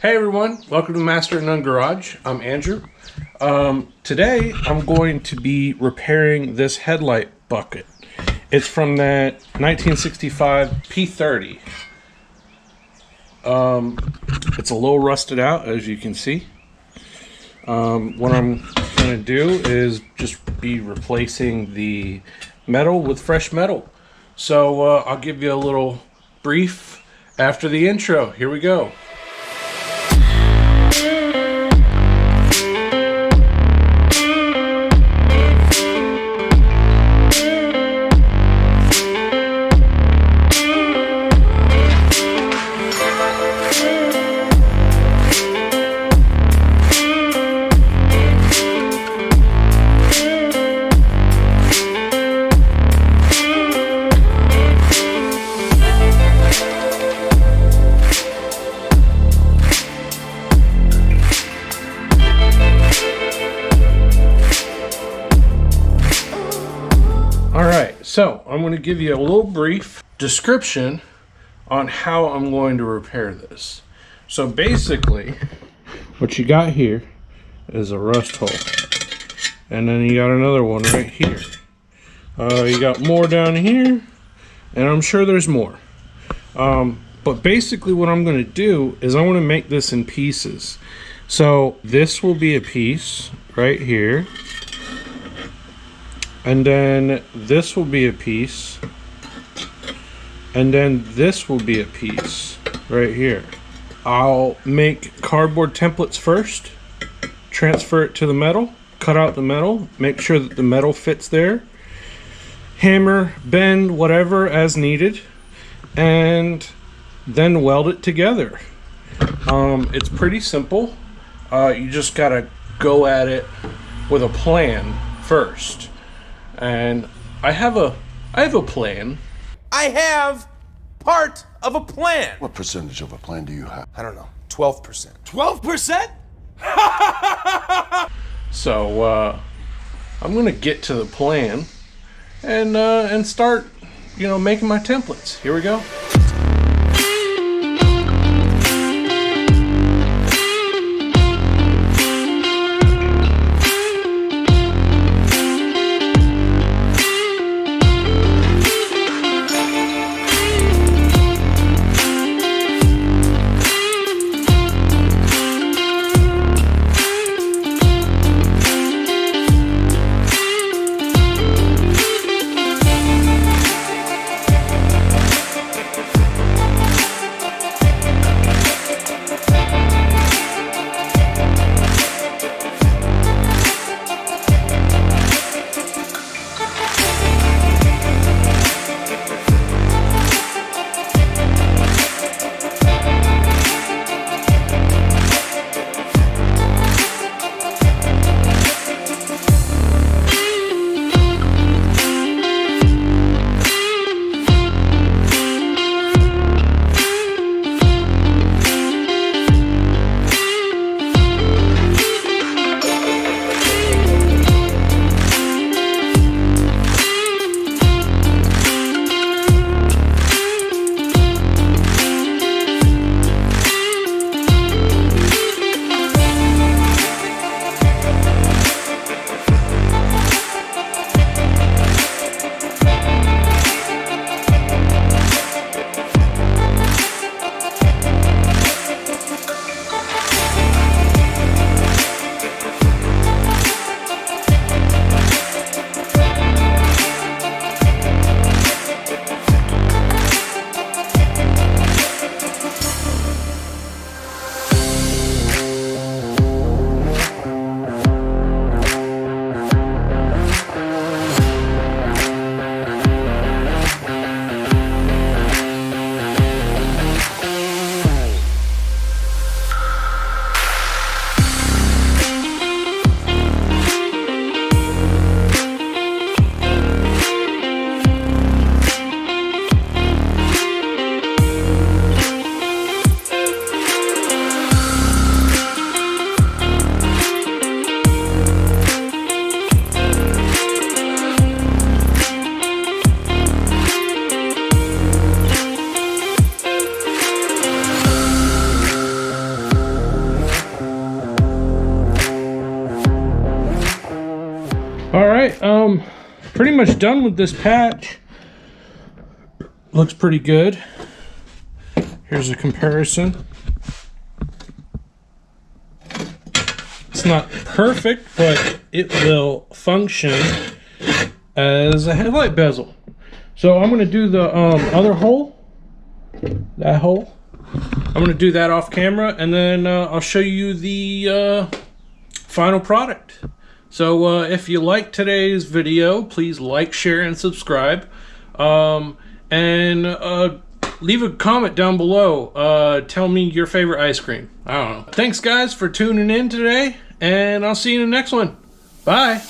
Hey everyone, welcome to Master and None Garage. I'm Andrew. Today I'm going to be repairing this headlight bucket. It's from that 1965 P30. It's a little rusted out, as you can see. What I'm going to do is just be replacing the metal with fresh metal. So I'll give you a little brief after the intro. Here we go. So I'm going to give you a little brief description on how I'm going to repair this. So basically, what you got here is a rust hole. And then you got another one right here. You got more down here, and I'm sure there's more. But basically what I'm going to do is I want to make this in pieces. So this will be a piece right here. And then this will be a piece, and then this will be a piece right here. I'll make cardboard templates first, transfer it to the metal, cut out the metal, make sure that the metal fits there, hammer, bend, whatever as needed, and then weld it together. It's pretty simple. You just gotta go at it with a plan first. And I have a plan. I have part of a plan. What percentage of a plan do you have? I don't know. 12%. 12%? So I'm gonna get to the plan and start, making my templates. Here we go. pretty much done with this patch. Looks pretty good. Here's a comparison. It's not perfect, but it will function as a headlight bezel. So I'm going to do the other hole, that hole. I'm going to do that off camera, and then I'll show you the final product. So if you like today's video, please like, share, and subscribe. And leave a comment down below. Tell me your favorite ice cream. I don't know. Thanks guys for tuning in today, and I'll see you in the next one. Bye.